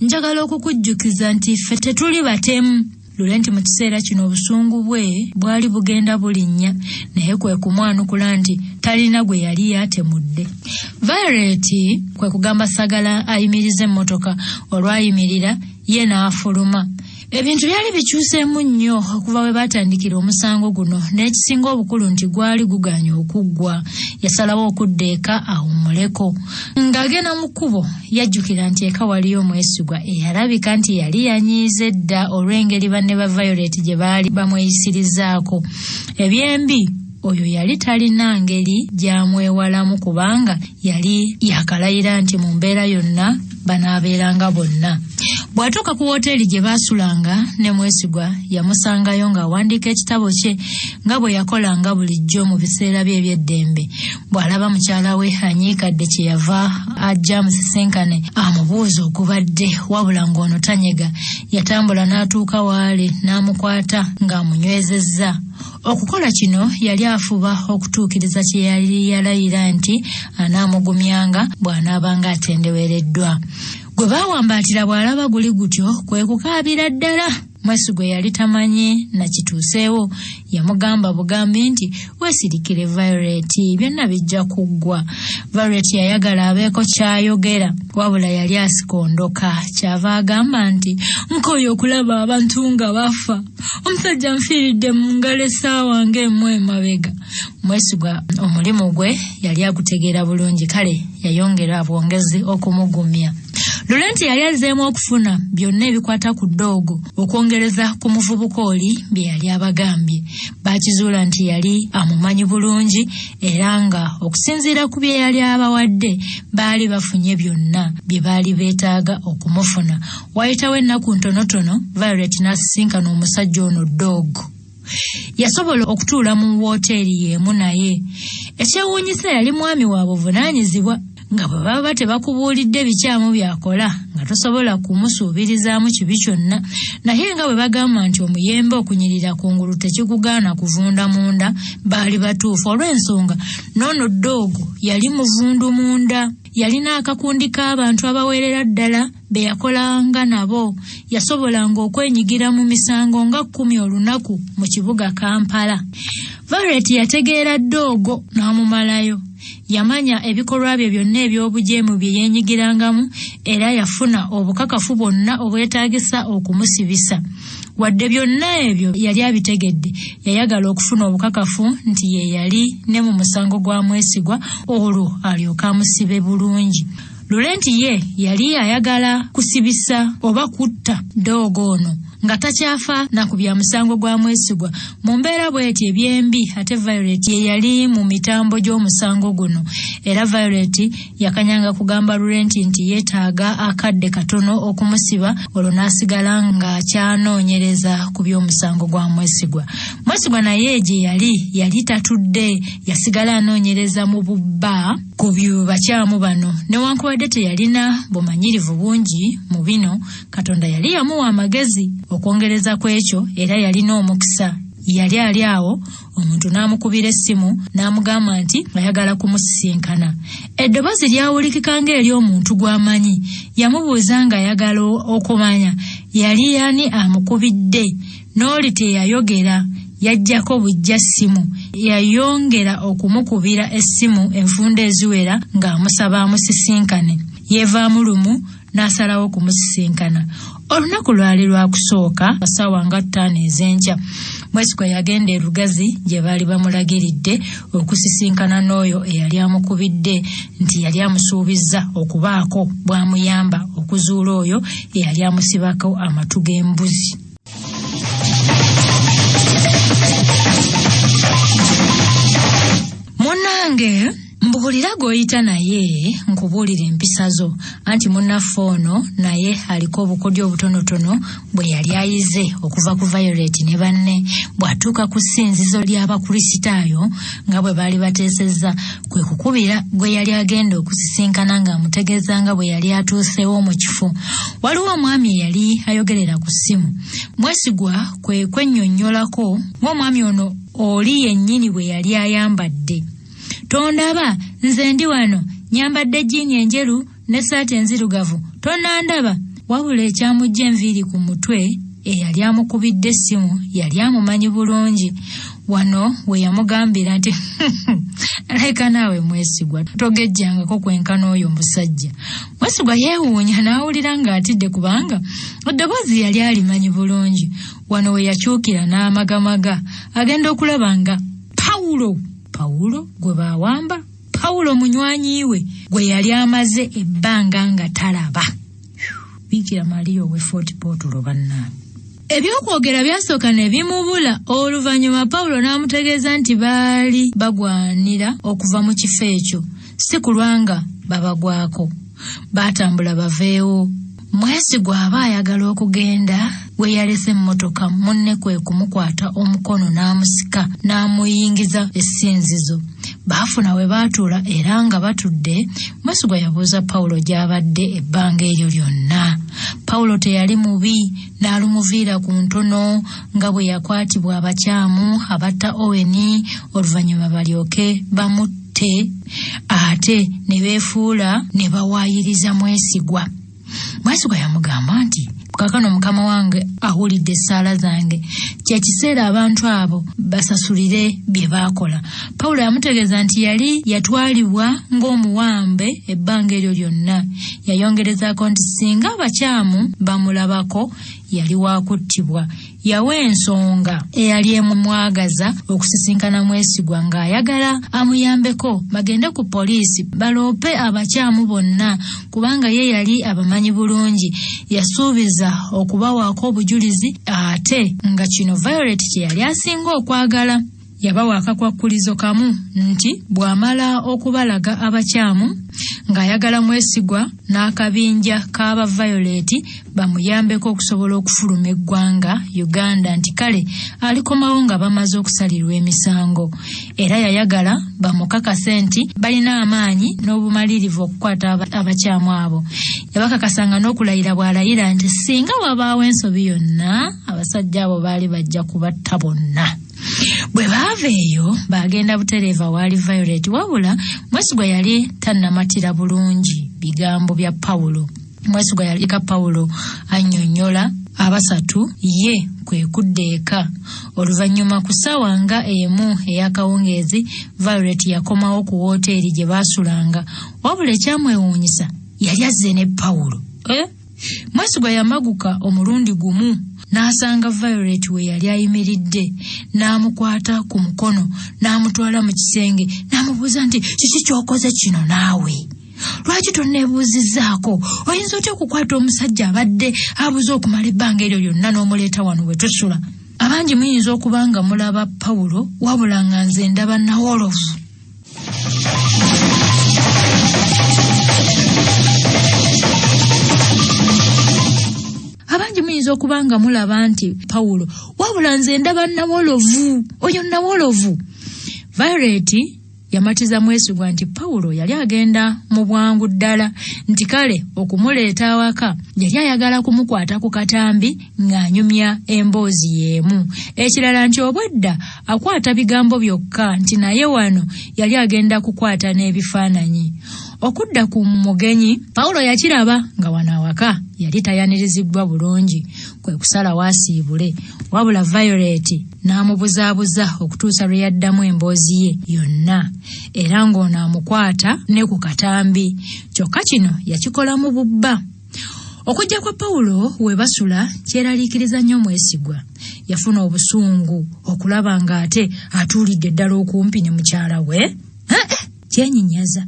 Njagala okukujjukiza nti ffe tetuli batemu. Lulenti mu kiseera kino obusungu bwe bwali bugenda bulinnya naye kwe kumwanukula nti talina gwe yali yatemudde. Violet kwe kugamba Sagala ayimirize emmotoka. Olwayimirira ye n'afuluma. Ebintu byali bikyuseemu nnyo okuva we batandikira omusango guno n'ekisinga obukulu nti gwali guganye okuggwa. Yasalawo okudda eka awummuleko. Ng'agenda mu kkubo yajjukira nti eka waliyo omwesigwa eyalabika nti yali yanyiize dda olw'engeri banne ba Violet gye baali bamweyisirizaako. Ebyembi oyo yali talina ngeri gy'amwewalamu kubanga yali yakalayira nti mu mbeera yonna banaabeeranga bonna. Bw'atuuka ku woteeri gye baasulanga ne mwesigwa yamusangayo ng'awandiika ekitabo kye nga bwe yakolanga bulijjo mu biseera bye eby'eddembe. Bw'alaba mukyala we anyiikadde kye yava ajja amusisinkane amubuuza okubadde wabula ng'ono tanyega. Yatambula n'atuuka waale n'amukwata ng'amunywezezza. Okukola kino yali afuba okutuukiriza kye yali yalayira nti anaamugumyanga bw'anaabanga atendewereddwa. Gwe baawambaatira bw'alaba guli gutyo kwe kukaabira ddala. Mwesigwa yali tamanyi na kituuseewo yamugamba bugambi nti weesirikire Violet byonna bijja kuggwa. Violet yayagala abeeko kyayogera wabula yali asikondoka. Kyava agamba nti nkoyo okulaba abantu nga bafa. Omusajja nfiiridde mu ngalo essaawa ng'emu emabega. Mwesigwa omulimu gwe yali agutegeera bulungi kale yayongera bwongezi okumugumya. Lulenti yali azzeemu okufuna byonna ebikwata ku ddoogo okwongereza ku muvubuka oli bye yali abagambye. Baakizuula nti yali amumanyi bulungi era nga okusinziira ku bye yali abawadde baali bafunye byonna bye baali beetaaga okumufuna. Wayitawo ennaku ntonotono Violet n'asisinkana omusajja ono ddoogo. Yasobola okutuula mu wooteeri y'emu naye. Ekyewuunyisa yali mwami wa buvunaanyizibwa. Nga bwe baba tebakubuulidde bikyamu byakola nga tosobola kumusuubirizaamu kibi kyonna. Naye nga bwe bagamba nti omuyembe okunyirira kungulu tekikugaana kuvunda munda baali batuufu olw'ensonga n'ono ddoogo yali muvundu munda. Yalina akakundi k'abantu abawerera ddala be yakolanga nabo. Yasobolanga okwenyigira mu misango nga 10 olunaku mu kibuga Kampala. Violet yategeera ddoogo n'amumalayo. Yamanya ebikolwa bye byonna eby'obujeemu bye yeenyigirangamu era yafuna obukakafu bwonna obwetaagisa okumusibisa. Wadde byonna ebyo yali abitegedde yayagala okufuna obukakafu nti ye yali ne mu musango gwa mwesigwa olwo alyoka amusibe bulungi. Lulenti ye yali ayagala kusibisa oba kutta ddoogo ono nga takyafa na ku bya musango gwa mwesigwa. Mu mbeera bw'eti ebyembi ate Violet ye yali mu mitambo gy'omusango guno era Violet yakanyanga kugamba Lulenti nti yeetaaga akadde katono okumusiba olwo n'asigala ng'akyanoonyereza ku by'omusango gwa mwesigwa. Mwesigwa naye gye yali tatudde yasigala anoonyereza mu bubba ku byo abakyamu bano newankubadde teyalina bumanyirivu bungi mu bino, Katonda yali yamuwa amagezi okwongereza ku ekyo, era yalina omukisa. Yali ali awo, omuntu n'amukubira essimu n'amugamba nti ayagala kumusisinkana. Eddoboozi lyawulikika ng'ery'omuntu gw'amanyi. Yamubuuza ng'ayagala okumanya yali ani amukubidde, n'oli teyayogera. Yajjako bujja ssimu. Yayongera okumukubira essimu enfunda eziwera ng'amusaba amusisinkane. Yeevaamu lumu n'asalawo kumusisinkana. Olunaku lwali lwakusooka ssaawa nga 5 ez'enkya. Mwesigwa yagenda e Lugazi gye baali bamulagiridde okusisinkana n'oyo eyali amukubidde, nti yali amusuubizza okubaako bw'amuyamba okuzuula oyo eyali amusibako amatu g'embuzi. Munnange mbuulira g'oyita naye nkubuulira empisa zo, anti munnaffe ono naye aliko obukodyo obutonotono bwe yali ayize okuva ku Violet ne banne. Bw'atuuka ku ssinzizo ly'Abakristaayo nga bwe baali bateesezza, kwe kukubira gwe yali agenda okusisinkana ng'amutegeeza nga bwe yali atuuseewo mu kifo. Waliwo omwami eyali ayogerera ku ssimu. Mwesigwa kwe kwennyonnyolako ng'omwami ono oli yennyini bwe yali ayambadde. Tondaba, nze ndi wano, nyambadde jjiini enjeru n'essaati enzirugavu. Tonandaba. Wabula ekyamujja enviiri ku mutwe eyali amukubidde essimu yali amumanyi bulungi. Wano we yamugambira nti leka naawe Mwesigwa togejjangako kwenkana oyo omusajja. Mwesigwa yeewuunya n'awulira ng'atidde kubanga eddoboozi yali alimanyi bulungi. Wano we yakyukira n'amagamaga agenda okulaba nga Pawulo gwe baawamba, Pawulo munywanyi we gwe yali amaze ebbanga nga talaba. Bikira Maria we Fort Portal bannange. Ebyokwogera byasooka ne bimubula. Oluvannyuma Pawulo n'amutegeeza nti baali bagwanira okuva mu kifo ekyo, si kulwanga babagwako. Baatambula baveewo. Mwesigwa aba ayagala okugenda, we yalese emmotoka, munne kwe kumukwata omukono n'amusika n'amuyingiza essinzizo. Baafuna we baatuula era nga batudde, Mwesigwa yabuuza Pawulo gy'abadde ebbanga eryo lyonna. Pawulo teyali mubi, n'alumuviira ku ntono nga bwe yakwatibwa abakyamu abatta Owen, oluvannyuma balyoke bamutte ate ne beefuula ne bawaayiriza Mwesigwa. Mwesigwa yamugamba nti kaakano mukama wange awulidde essaala zange, kye kiseera abantu abo basasulire bye baakola. Pawulo yamutegeeza nti yali yatwalibwa ng'omuwambe ebbanga eryo lyonna. Yayongerezaako nti singa abakyamu bamulabako yali waakuttibwa. Yawa ensonga eyali emumwagaza okusisinkana Mwesigwa ng'ayagala amuyambeko bagende ku poliisi baloope abakyamu bonna, kubanga ye yali abamanyi bulungi. Yasuubiza okubawaako obujulizi ate nga kino Violet kye yali asinga okwagala. Yabawa akakwakkulizo kamu nti bw'amala okubalaga abakyamu ng'ayagala Mwesigwa n'akabinja k'aba Violet bamuyambeko okusobola okufuluma eggwanga Uganda, nti kale alikomawo nga bamaze okusalirwa emisango. Era yayagala bamukakase nti balina amaanyi n'obumalirivu okukwata abakyamu abo. Yabakakasanga n'okulayira bw'alayira nti singa wabaawo ensobi yonna abasajja abo baali bajja kubatta bonna. Bwe baava eyo bagenda butereeva waali Violet, wabula Mwesigwa yali tannamatira bulungi bigambo bya Pawulo. Mwesigwa yalika Pawulo annyonnyola abasatu, ye kwe kudda eka. Oluvannyuma ku ssaawa nga emu ey'akawungeezi Violet yakomawo ku wooteeri gye baasulanga, wabula ekyamwewuunyisa yali azze ne Pawulo. Mwesigwa yamaguka omulundi gumu n'asanga Violet we yali ayimiridde, n'amukwata ku mukono n'amutwala mu kisenge n'amubuuza nti kiki ky'okoze kino naawe? Lwaki tonneebuuzizzaako? Oyinza otya okukwata omusajja abadde abuze okumala ebbanga eryo lyonna n'omuleeta wano we tusula? Abangi muyinza okuba nga mulaba Pawulo, wabula nga nze ndaba Nawolovu. Abangi muyinza okuba nga mulaba nti Pawulo, wabula nze ndaba Nawolovu. Oyo Nawolovu. Violet yamatiza Mwesigwa nti Paulo yali agenda mu bwangu ddala nti kale okumuleeta awaka yali ayagala kumukwata ku katambi ng'anyumya emboozi y'emu. Ekirala nti obwedda akwata bigambo byokka nti naye wano yali agenda kukwata n'ebifaananyi. Okudda ku mugenyi Paulo yakiraba nga wano awaka yali tayanirizibwa bulungi, kwe kusala wasiibule, wabula Violet n'amubuzaabuza okutuusa lwe yaddamu emboozi ye yonna, era ng'ono amukwata ne ku katambi. Kyokka kino yakikolamu bubba. Okujja kwa Paulo we basula kyeraliikiriza nnyo Mwesigwa. Yafuna obusungu okulaba ng'ate atuulidde ddala okumpi ne mukyala we. Kyenyinyaza.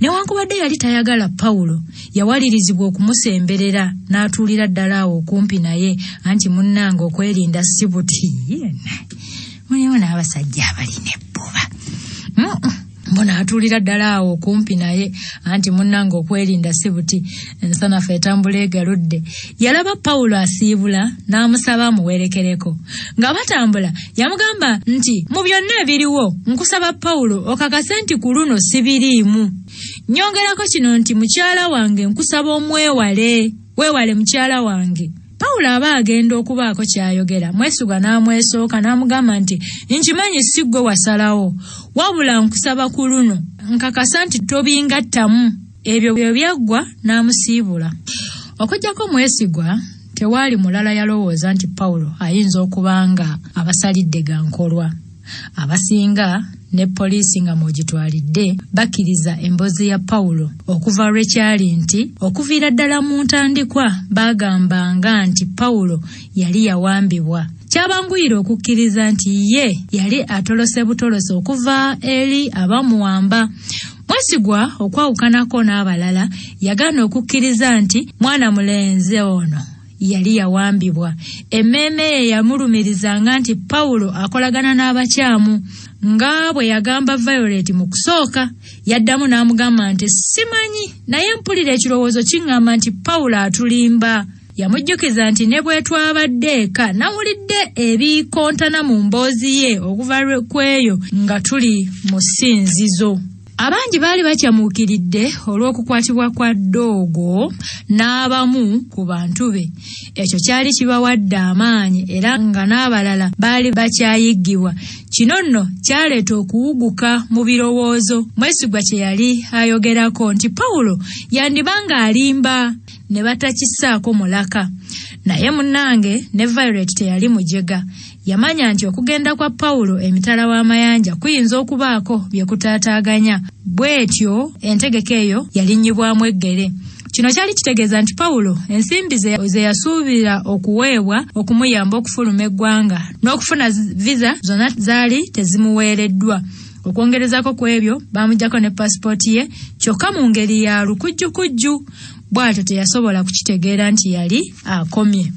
Newankubadde yali tayagala Paulo, yawalirizibwa okumusemberera n'atuulira ddala awo okumpi naye, anti munnange okwerinda si buti. Mulimu n'abasajja abalina ebbuba. Mbona atuulira ddala awo okumpi naye, anti munnange okwerinda si buti. Ensanafu etambula egaludde. Yalaba Paulo asiibula n'amusaba amuwerekereko. Nga batambula yamugamba nti mu byonna ebiriwo nkusaba Paulo okakase nti ku luno sibiriimu. Nyongerako kino nti mukyala wange nkusaba omwewale. Weewale mukyala wange. Paulo aba agenda okubaako kyayogera. Mwesigwa n'amwesooka n'amugamba nti nkimanyi si ggwe wasalawo, wabula nkusaba ku luno nkakasa nti tobingattamu. Ebyo bwe byaggwa n'amusiibula. Okujjako Mwesigwa tewaali mulala yalowooza nti Paulo ayinza okuba nga abasalidde ga nkolwa. Abasinga ne poliisi nga mw'ogitwalidde bakkiriza emboozi ya Paulo okuva lwekyali nti okuviira ddala mu ntandikwa baagambanga nti Paulo yali yawambibwa. Kyabanguyira okukkiriza nti ye yali atolose butolose okuva eri abamuwamba. Mwesigwa okwawukanako n'abalala yagaana okukkiriza nti mwana mulenzi ono yali yawambibwa. Emmeeme ye yamulumirizanga nti Paulo akolagana n'abakyamu. Nga bwe yagamba Violet mu kusooka, yaddamu n'amugamba nti simanyi, naye mpulira ekirowoozo kiŋŋamba nti Paulo atulimba. Yamujjukiza nti ne bwe twabadde eka nawulidde ebikontana mu mboozi ye okuva kweyo nga tuli mu ssinzizo. Abangi baali bakyamuukiridde olw'okukwatibwa kwa Ddoogo n'abamu ku bantu be. Ekyo kyali kibawadde amaanyi era nga n'abalala baali bakyayiggibwa. Kino nno kyaleeta okuwuguka mu birowoozo. Mwesigwa kye yali ayogerako nti Paulo yandibanga alimba, ne batakisaako mulaka. Naye munnange ne Violet teyali mujega. Yamanya nti okugenda kwa Paulo emitala w'amayanja kuyinza okubaako bye kutaataaganya. Bw'etyo entegeka eyo yalinnyibwamu eggere. Kino kyali kitegeeza nti Paulo ensimbi ze yasuubira okuweebwa okumuyamba okufuluma eggwanga n'okufuna visa zonna zaali tezimuweereddwa. Okwongerezako ku ebyo baamugyako ne pasipoti ye, kyokka mu ngeri ya lukujjukujju. Bw'atyo teyasobola kukitegeera nti yali akomye.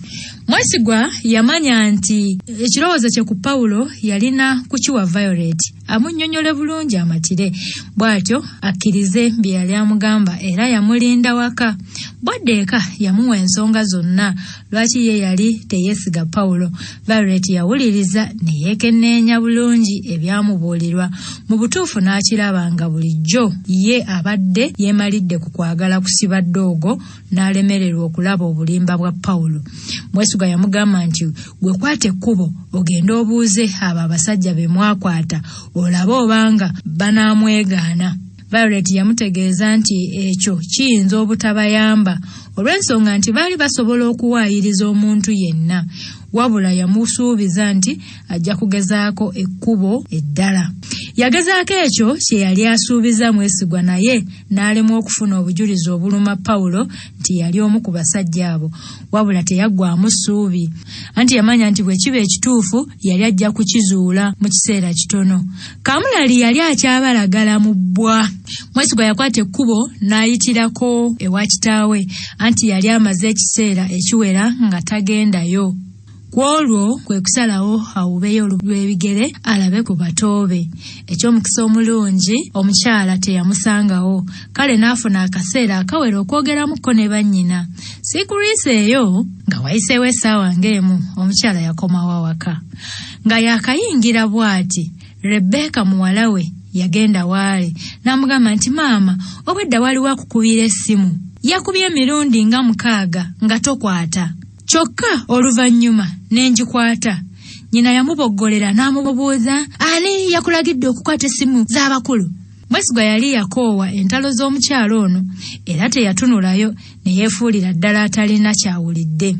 Mwesigwa yamanya nti ekirowoozo kye ku Paulo yalina kukiwa Violet amunnyonnyole bulungi amatire, bw'atyo akkirize bye yali amugamba era yamulinda waka. Bwadde eka yamuwa ensonga zonna lwaki ye yali teyeesiga Paulo. Violet yawuliriza ne yeekenneenya bulungi ebyamubuulirwa. Mu butuufu n'akiraba nga bulijjo ye abadde yeemalidde ku kwagala kusiba Ddoogo n'alemererwa okulaba obulimba bwa Paulo. Mwesigwa yamugamba nti gwe kwata ekkubo ogende obuuze abo abasajja be mwakwata olabe obanga banaamwegaana. Violet yamutegeeza nti ekyo kiyinza obutabayamba olw'ensonga nti baali basobola okuwaayiriza omuntu yenna, wabula yamusuubiza nti ajja kugezaako ekkubo eddala. Yagezaako ekyo kye yali asuubiza Mwesigwa, naye n'alemwa okufuna obujulizi obuluma Paulo nti yali omu ku basajja abo, wabula teyaggwamu ssuubi, anti yamanya nti bwe kiba ekituufu yali ajja kukizuula mu kiseera kitono. Kamulali yali akyabalagala mu bbwa. Mwesigwa yakwata ekkubo n'ayitirako ewa kitaawe, anti yali amaze ekiseera ekiwera nga tagendayo. Kwolwo kwe kusalawo awubeyo olw'ebigere alabe ku batoobe. Eky'omukisa omulungi omukyala teyamusangawo, kale n'afuna akaseera akawera okwogeramuko ne bannyina. Siikuriisa eyo nga wayiseewo essaawa ng'emu omukyala yakomawo awaka. Nga yakayingira bw'ati, Rebeka muwala we yagenda waali n'amugamba nti maama obwedda waliwo akukubira essimu. Yakubye emirundi nga 6 nga tokwata. Kyokka oluvannyuma n'engikwata. Nyina yamuboggolera n'amubuuza ani yakulagidde okukwata essimu z'abakulu. Mwesigwa yali yakoowa entalo z'omukyalo ono era teyatunulayo ne yeefuulira ddala atalina kyawulidde.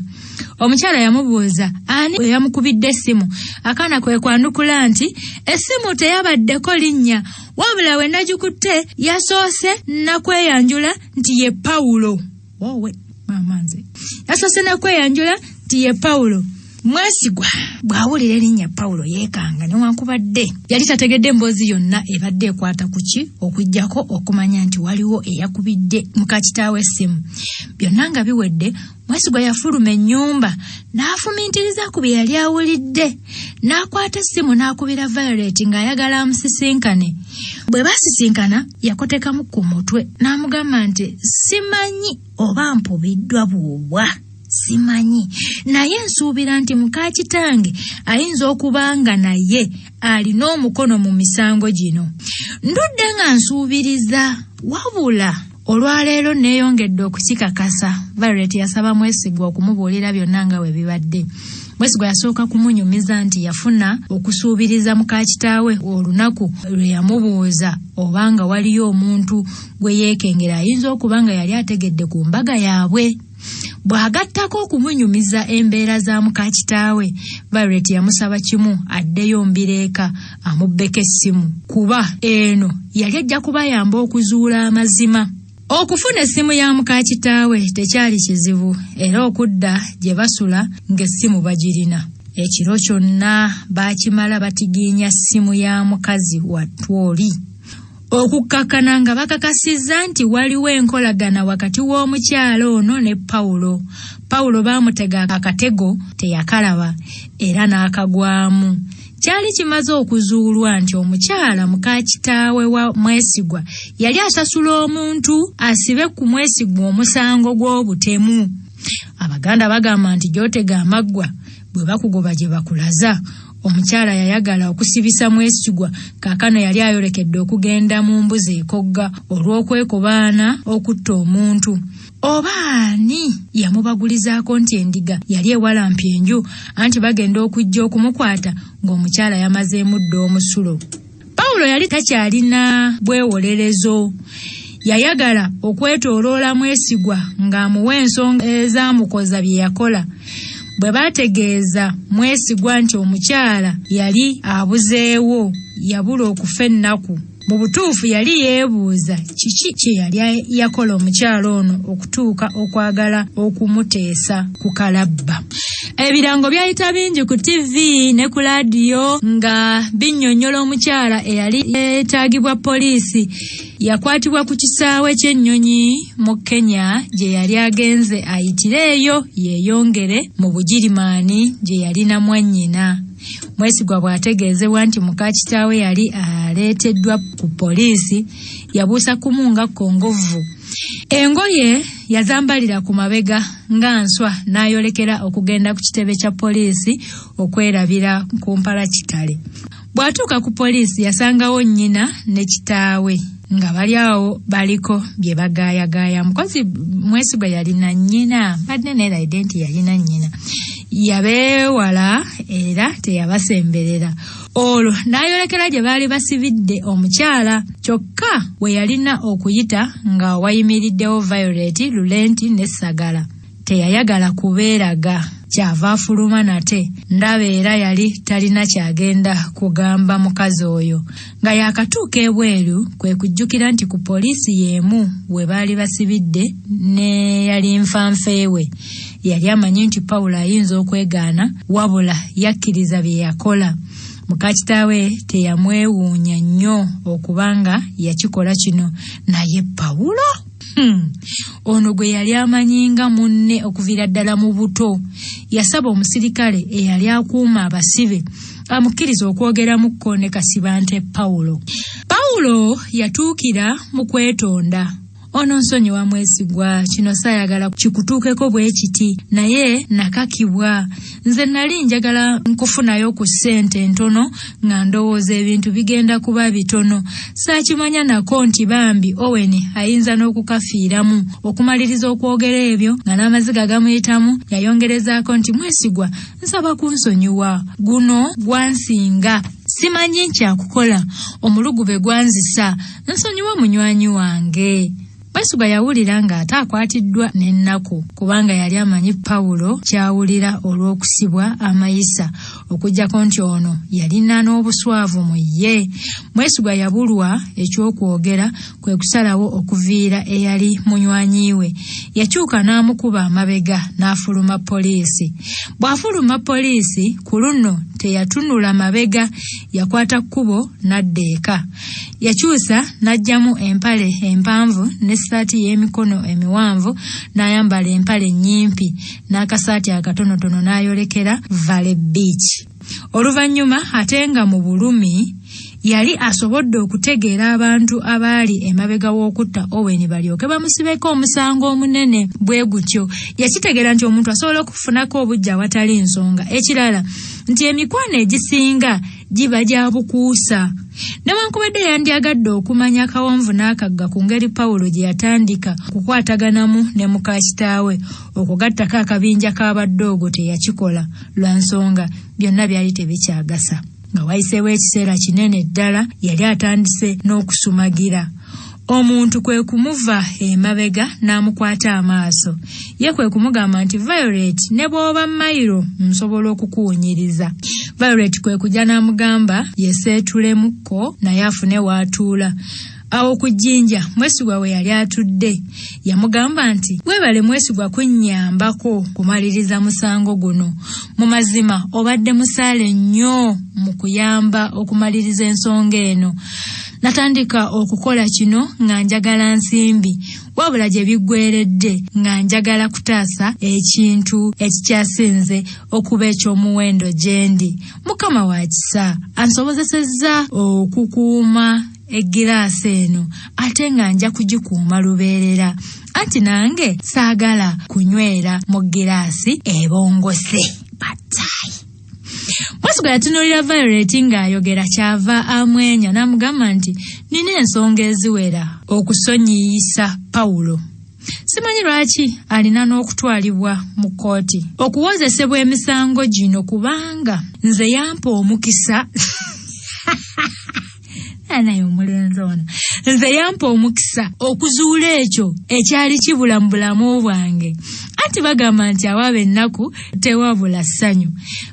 Omukyala yamubuuza ani yamukubidde essimu. Akaana kwe kwandukula nti essimu teyabaddeko linnya wabula we nagikutte yasoose nakweyanjula nti ye Pawulo. Wowe maama nze yasoose nakweyanjula nti ye Pawulo. Mwesigwa bw'awulira erinnya Pawulo yeekanga newankubadde yali tategedde emboozi yonna ebadde ekwata ku ki okujjako okumanya nti waliwo eyakubidde muka kitaawe essimu. Byonna nga biwedde Mwesigwa yafuluma ennyumba n'afumintiriza ku bye yali awulidde n'akwata essimu n'akubira Violet ng'ayagala amusisinkane. Bwe basisinkana yakotekamu ku mutwe n'amugamba nti simanyi oba mpubiddwa buubwa. Simanyi naye nsuubira nti muka kitange ayinza okubanga naye alina omukono mu misango gino. Ndudde nga nsuubiriza wabula olwaleero neeyongedde okukikakasa. Violet yasaba Mwesigwa okumubuulira byonna nga we bibadde. Mwesigwa yasooka kumunyumiza nti yafuna okusuubiriza muka kitaawe olunaku lwe yamubuuza obanga waliyo omuntu gwe yeekengera ayinza okubanga yali ategedde ku mbaga yaabwe. Bw'agattako okumunyumiza embeera za muka kitaawe, Violet yamusaba kimu addeyo mbireeka amubbeko essimu kuba eno yali ajja kubayamba okuzuula amazima. Okufuna essimu ya muka kitaawe tekyali kizibu era okudda gye basula ng'essimu bagirina. Ekiro kyonna baakimala batigiinya essimu ya mukazi wa Twoli. Okukkakana nga bakakasizza nti waliwo enkolagana wakati w'omukyalo ono ne Pawulo. Pawulo baamutega akatego teyakalaba era n'akagwamu. Kyali kimaze okuzuulwa nti omukyala muka kitaawe wa Mwesigwa yali asasula omuntu asibe ku Mwesigwa omusango gw'obutemu. Abaganda bagamba nti gy'otega amaggwa bwe bakugoba gye bakulaza. Omukyala yayagala okusibisa Mwesigwa kaakano yali ayolekedde okugenda mu mbuzi ekogga olw'okwekobaana okutta omuntu. Obaani yamubagulizaako nti endiga yali ewalampye enju anti bagenda okujja okumukwata ng'omukyala yamazeemu dda omusulo. Pawulo yali takyalina bwewolerezo. Yayagala okwetooloola Mwesigwa ng'amuwa ensonga ezaamukoza bye yakola. Bwe baategeeza Mwesigwa nti omukyala yali abuzeewo yabula okufa ennaku. Mu butuufu yali yeebuuza kiki kye yali yakola omukyala ono okutuuka okwagala okumuteesa ku kalabba. Ebirango byayita bingi ku TV ne ku laadiyo nga binnyonnyola omukyala eyali yeetaagibwa poliisi yakwatibwa ku kisaawe ky'ennyonyi mu Kenya gye yali agenze ayitireeyo yeeyongere mu Bugirimaani gye yali na mwannyina. Mwesigwa bw'ategeezebwa nti muka kitaawe yali aleeteddwa ku poliisi yabuusa kumunga kongovu. Engoye yazambalira ku mabega nga nswa n'ayolekera okugenda ku kitebe kya poliisi okwerabira ku mpala kitale. Bw'atuuka ku poliisi yasangawo nnyina ne kitaawe nga bali awo baliko bye bagaayagaaya. Mukozi Mwesigwa yalina nnyina badde neerayidde nti yalina nnyina. Yabeewala era teyabasemberera. Olwo n'ayolekera gye baali basibidde omukyala kyokka we yalina okuyita nga wayimiriddewo Violet, Lulenti ne Sagala. Teyayagala kubeeraga kyava afuluma nate. Ndaba era yali talina kyagenda kugamba mukazi oyo. Nga yakatuuka ebweru kwe kujjukira nti ku poliisi y'emu we baali basibidde ne yali nfanfeewe. Yali amanyi nti Pawulo ayinza okwegaana wabula yakkiriza bye yakola. Muka kitaawe teyamwewuunya nnyo okubanga yakikola kino naye Pawulo ono gwe yali amanyinga munne okuviira ddala mu buto. Yasaba omusirikale eyali akuuma abasibe amukkiriza okwogeramuko ne kasibante Pawulo. Pawulo yatuukira mu kwetonda. ono nsonyiwa Mwesigwa, kino saayagala kikutuukeko bwe kiti, naye nakakibwa. Nze nali njagala nkufunayo ku ssente ntono nga ndowooza ebintu bigenda kuba bitono. Saakimanya nako nti bambi Owen ayinza n'okukafiiramu. Okumaliriza okwogera ebyo nga n'amaziga gamuyitamu, yayongerezaako nti Mwesigwa, nsaba kunsonyiwa, guno gwansinga. Simanyi nkyakukola, omulugube gwanzisa, nsonyiwa munywanyi wange. Mwesigwa yawulira nga ate akwatiddwa n'ennaku, kubanga yali amanyi Pawulo kyawulira olw'okusibwa amayisa, okuggyako nti ono yalina n'obuswavu mu ye. Mwesigwa yabulwa ekyokwogera, kwe kusalawo okuviira eyali munywanyi we. Yakyuka n'amukuba amabega n'afuluma poliisi. Bw'afuluma poliisi, ku luno teyatunula mabega, yakwata kkubo n'adda eka. Yakyusa n'aggyamu empale empanvu n'essaati y'emikono emiwanvu, n'ayambala empale nnyimpi n'akasaati akatonotono, n'ayolekera Valley Beach. Oluvannyuma ate nga mu bulumi yali asobodde okutegeera abantu abaali emabega w'okutta Owen balyoke bamusibeko omusango omunene. Bwe gutyo yakitegeera nti omuntu asobola okufunako obujja awatali nsonga. Ekirala nti emikwano egisinga giba gya bukuusa. Newankubadde yandyagadde okumanya akawonvu n'akagga ku ngeri Pawulo gye yatandika kukwataganamu ne muka kitaawe, okugattako akabinja k'abadoogo teyakikola, lwa nsonga byonna byali tebikyagasa. Nga wayiseewo ekiseera kinene ddala yali atandise n'okusumagira. Omuntu kwe kumuva emabega n'amukwata amaaso. Ye kwe kumugamba nti Violet, ne bw'oba mayiro nsobola okukuwunyiriza. Violet kwe kujja n'amugamba yeseetulemukko naye afune w'atuula. Awo ku jjinja Mwesigwa we yali atudde yamugamba nti weebale Mwesigwa kunnyambako kumaliriza musango guno. Mu mazima obadde musaale nnyo mu kuyamba okumaliriza ensonga eno. Natandika okukola kino nga njagala nsimbi, wabula gye biggweredde nga njagala kutaasa ekintu ekikyasinze okuba eky'omuwendo gye ndi. Mukama wa kisa ansobozesezza okukuuma egiraasi eno, ate nga nja kugikuuma lubeerera. Anti nange saagala kunywera mu giraasi ebongose. Batayi. Mwesigwa yatunuulira Violet ng'ayogera, kyava amwenya n'amugamba nti nina ensonga eziwera okusonyiyisa Pawulo. Simanyi lwaki alina n'okutwalibwa mu kkooti okuwozesebwa emisango gino, kubanga nze yampa omukisa naye omulenzi ono, nze yampa omukisa okuzuula ekyo ekyali kibula mu bulamu bwange. Anti bagamba nti awaaba ennaku tewabula ssanyu.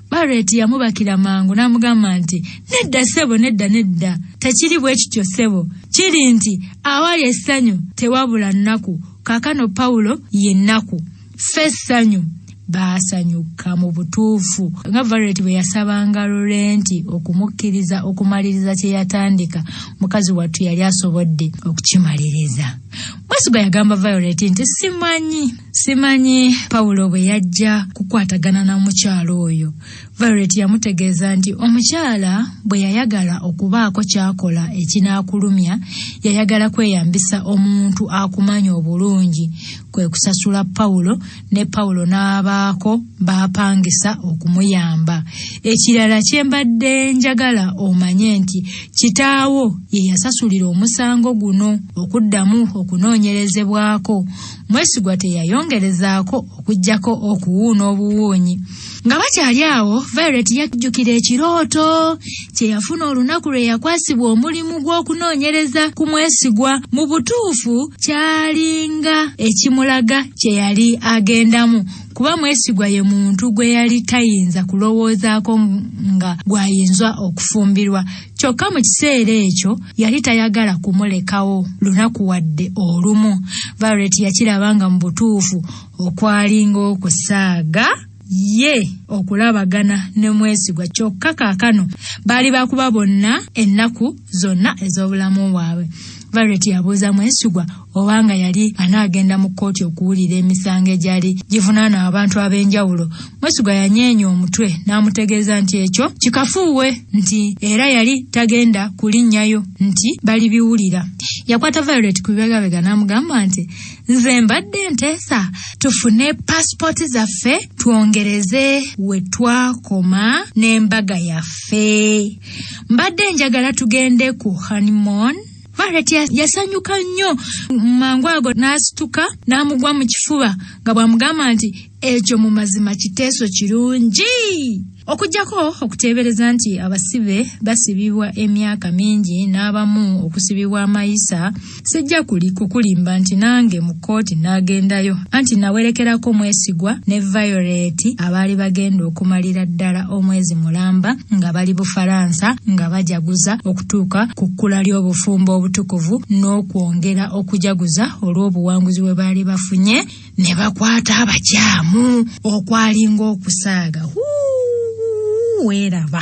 Violet yamubakira mangu n'amugamba nti nedda ssebo, nedda, tekiri bwe kityo ssebo, kiri nti awali essanyu tewabula nnaku. Kaakano Pawulo ye nnaku, ffe ssanyu. Baasanyuka mu butuufu nga Violet bwe yasabanga Lorenti okumukkiriza okumaliriza kye yatandika. Mukazi wattu yali asobodde okukimaliriza. Mwesigwa yagamba Violet nti simanyi Pawulo bwe yajja kukwatagana na mukyalo oyo. Violet yamutegeeza nti omukyala bwe yayagala okubaako kyakola ekinaakulumya, yayagala kweyambisa omuntu akumanya obulungi, kwe kusasula Pawulo, ne Pawulo n'abaako baapangisa okumuyamba. Ekirala kye mbadde njagala omanye nti kitaawo ye yasasulira omusango guno okuddamu okunoonyerezebwako. Mwesigwa teyayongerezaako okuggyako okuwuuna obuwuunyi. Nga bakyali awo, Violet yajjukira ekirooto kye yafuna olunaku lwe yakwasibwa omulimu gw'okunoonyereza ku Mwesigwa. Mu butuufu kyalinga ekimulaga kye yali agendamu, kuba Mwesigwa ye muntu gwe yali tayinza kulowoozaako nga gwayinza okufumbirwa. Kyokka mu kiseera ekyo yali tayagala kumulekawo lunaku wadde olumu. Violet yakiraba nga mu butuufu okwalinga okusaaga ye okulabagana ne Mwesigwa, kyokka kaakano baali bakuba bonna ennaku zonna ez'obulamu bwabwe. Violet yabuuza Mwesigwa obanga yali anaagenda mu kkooti okuwulira emisango egyali givunaana abantu ab'enjawulo. Mwesigwa yanyeenya omutwe n'amutegeeza nti ekyo kikafuuwe nti era yali tagenda kulinnyayo nti balibiwulira. Yakwata Violet ku bibegabega n'amugamba nti nze mbadde nteesa tufune passport zaffe twongereze we twakoma n'embaga yaffe. Mbadde njagala tugende ku honeymoon. Violet yasanyuka nnyo mangu ago n'asituka n'amugwa mu kifuba nga bw'amugamba nti ekyo mu mazima kiteeso kirungi. Okujjako okuteebereza nti abasibe basibibwa emyaka mingi n'abamu okusibibwa amayisa, sijja kukulimba nti nange mu kkooti n'agendayo anti nawerekerako Mwesigwa ne Violet abaali bagenda okumalira ddala omwezi mulamba nga bali Bufalansa nga bajaguza okutuuka ku kkula ly'obufumbo obutukuvu n'okwongera okujaguza olw'obuwanguzi bwe baali bafunye ne bakwata abakyamu okwalinga okusaaga. Weeraba.